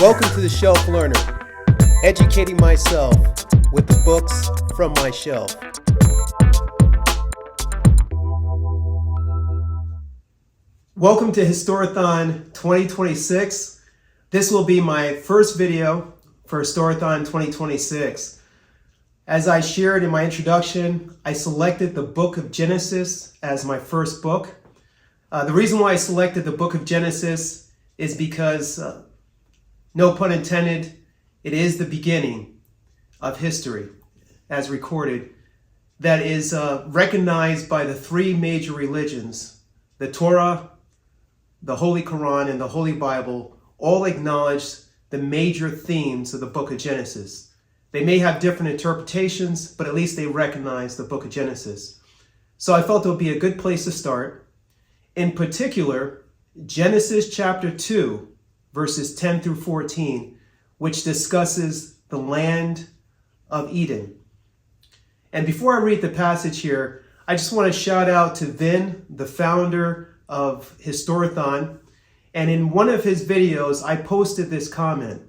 Welcome to the Shelf Learner, educating myself with the books from my shelf. Welcome to Historathon 2026. This will be my first video for Historathon 2026. As I shared in my introduction, I selected the book of Genesis as my first book. The reason why I selected the book of Genesis is because, no pun intended, it is the beginning of history as recorded that is recognized by the three major religions. The Torah, the Holy Quran, and the Holy Bible all acknowledge the major themes of the book of Genesis. They may have different interpretations, but at least they recognize the book of Genesis. So I felt it would be a good place to start. In particular, Genesis chapter 2, verses 10 through 14, which discusses the land of Eden. And before I read the passage here, I just want to shout out to Vin, the founder of Historathon. And in one of his videos, I posted this comment.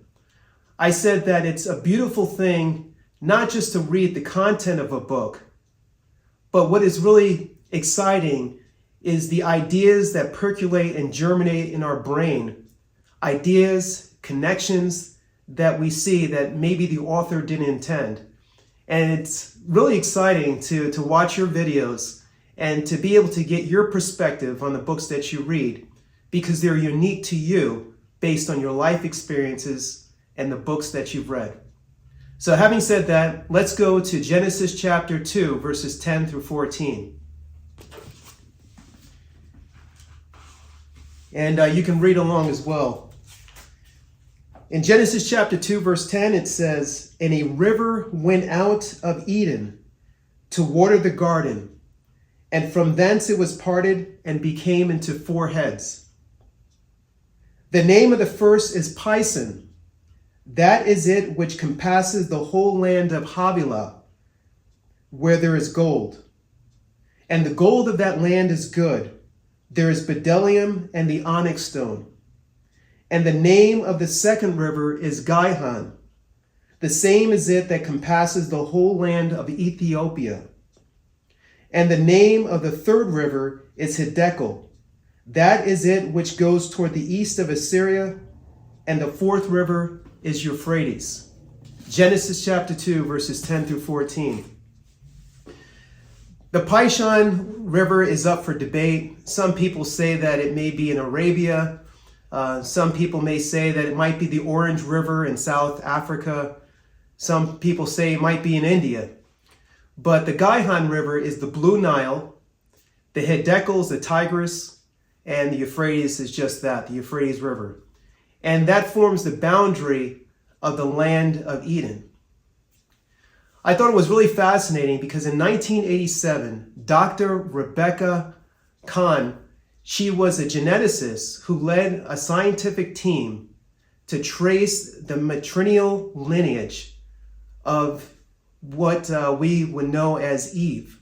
I said that it's a beautiful thing not just to read the content of a book, but what is really exciting is the ideas that percolate and germinate in our brain. Ideas, connections that we see that maybe the author didn't intend. And it's really exciting to watch your videos and to be able to get your perspective on the books that you read, because they're unique to you based on your life experiences and the books that you've read. So having said that, let's go to Genesis chapter 2, verses 10 through 14. And you can read along as well. In Genesis chapter 2, verse 10, it says, "And a river went out of Eden to water the garden, and from thence it was parted and became into four heads. The name of the first is Pison. That is it which compasses the whole land of Havilah, where there is gold. And the gold of that land is good. There is bdellium and the onyx stone. And the name of the second river is Gihon. The same is it that compasses the whole land of Ethiopia. And the name of the third river is Hiddekel. That is it which goes toward the east of Assyria. And the fourth river is Euphrates." Genesis chapter 2, verses 10 through 14. The Pison River is up for debate. Some people say that it may be in Arabia. Some people may say that it might be the Orange River in South Africa. Some people say it might be in India. But the Gihon River is the Blue Nile. The Hiddekel is the Tigris. And the Euphrates is just that, the Euphrates River. And that forms the boundary of the land of Eden. I thought it was really fascinating because in 1987, Dr. Rebecca Kahn, she was a geneticist who led a scientific team to trace the matrilineal lineage of what we would know as Eve.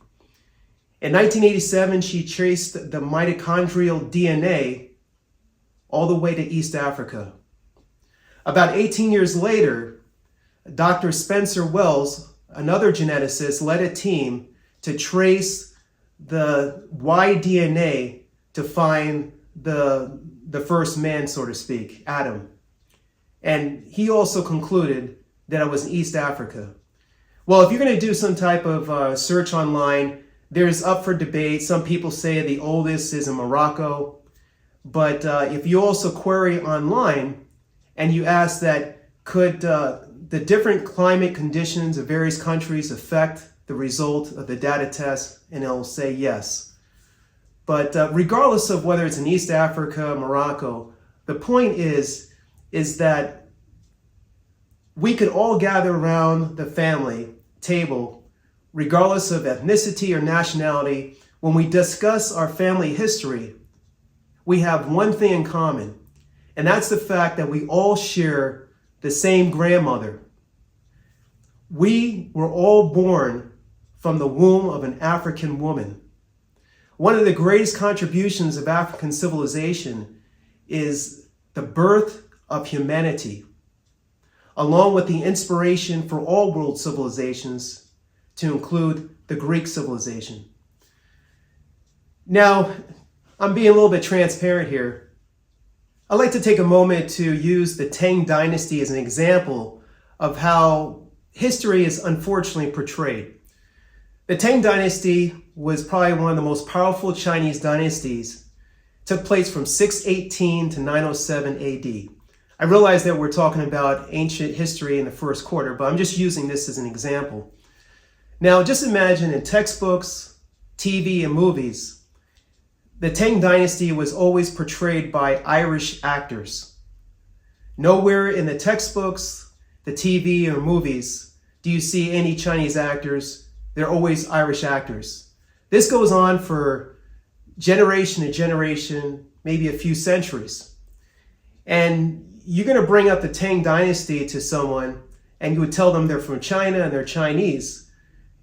In 1987, she traced the mitochondrial DNA all the way to East Africa. About 18 years later, Dr. Spencer Wells, another geneticist, led a team to trace the Y-DNA to find the first man, so to speak, Adam. And he also concluded that it was in East Africa. Well, if you're going to do some type of search online, there's up for debate. Some people say the oldest is in Morocco. But if you also query online and you ask that could the different climate conditions of various countries affect the result of the data test, and it'll say yes. But regardless of whether it's in East Africa, Morocco, the point is that we could all gather around the family table, regardless of ethnicity or nationality. When we discuss our family history, we have one thing in common, and that's the fact that we all share the same grandmother. We were all born from the womb of an African woman. One of the greatest contributions of African civilization is the birth of humanity. along with the inspiration for all world civilizations, to include the Greek civilization. Now, I'm being a little bit transparent here. I'd like to take a moment to use the Tang Dynasty as an example of how history is unfortunately portrayed. The Tang Dynasty was probably one of the most powerful Chinese dynasties. It took place from 618 to 907 AD. I realize that we're talking about ancient history in the first quarter, but I'm just using this as an example. Now, just imagine in textbooks, TV, and movies, the Tang Dynasty was always portrayed by Irish actors. Nowhere in the textbooks, the TV, or movies do you see any Chinese actors. They're always Irish actors. This goes on for generation to generation, maybe a few centuries. And you're going to bring up the Tang Dynasty to someone, and you would tell them they're from China and they're Chinese,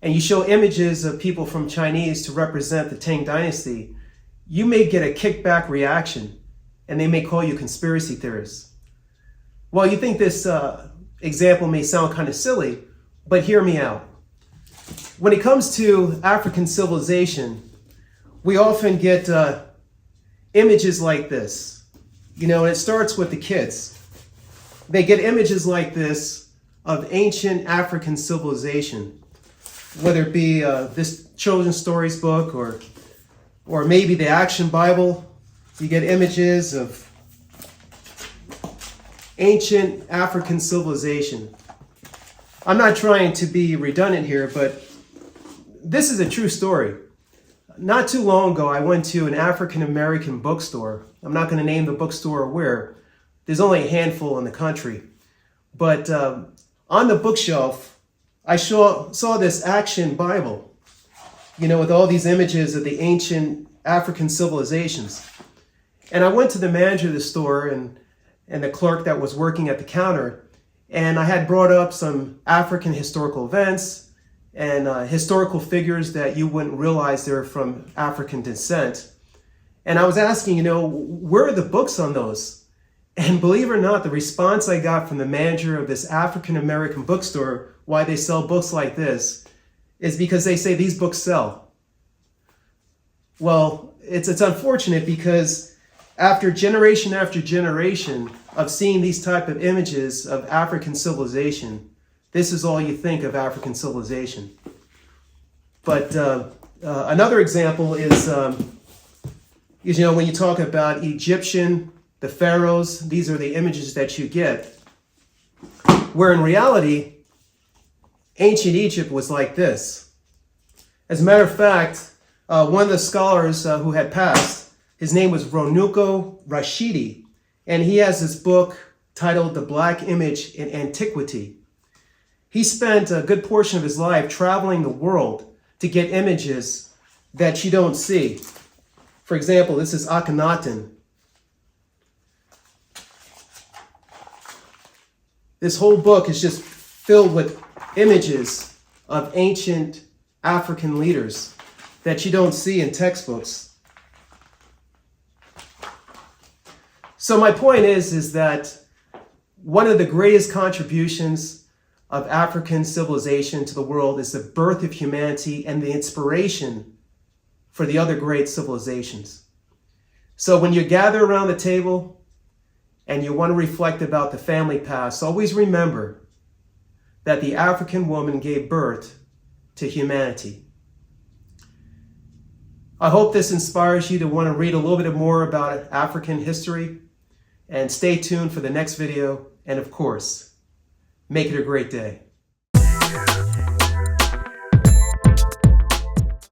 and you show images of people from Chinese to represent the Tang Dynasty, you may get a kickback reaction, and they may call you conspiracy theorists. Well, you think this example may sound kind of silly, but hear me out. When it comes to African civilization, we often get images like this. You know, and it starts with the kids. They get images like this of ancient African civilization, whether it be this children's stories book or maybe the Action Bible. You get images of ancient African civilization. I'm not trying to be redundant here, but this is a true story. Not too long ago, I went to an African American bookstore. I'm not going to name the bookstore or where. There's only a handful in the country. But on the bookshelf, I saw this Action Bible, you know, with all these images of the ancient African civilizations. And I went to the manager of the store and the clerk that was working at the counter, and I had brought up some African historical events and historical figures that you wouldn't realize they're from African descent. And I was asking, you know, where are the books on those? And believe it or not, the response I got from the manager of this African American bookstore, why they sell books like this, is because they say these books sell. Well, it's unfortunate because after generation of seeing these type of images of African civilization, this is all you think of African civilization. But another example is, you know, when you talk about Egyptian, the pharaohs, these are the images that you get. Where in reality, ancient Egypt was like this. As a matter of fact, one of the scholars who had passed, his name was Ronuko Rashidi, and he has this book titled The Black Image in Antiquity. He spent a good portion of his life traveling the world to get images that you don't see. For example, this is Akhenaten. This whole book is just filled with images of ancient African leaders that you don't see in textbooks. So my point is that one of the greatest contributions of African civilization to the world is the birth of humanity and the inspiration for the other great civilizations. So when you gather around the table and you want to reflect about the family past, always remember that the African woman gave birth to humanity. I hope this inspires you to want to read a little bit more about African history, and stay tuned for the next video. And of course, make it a great day.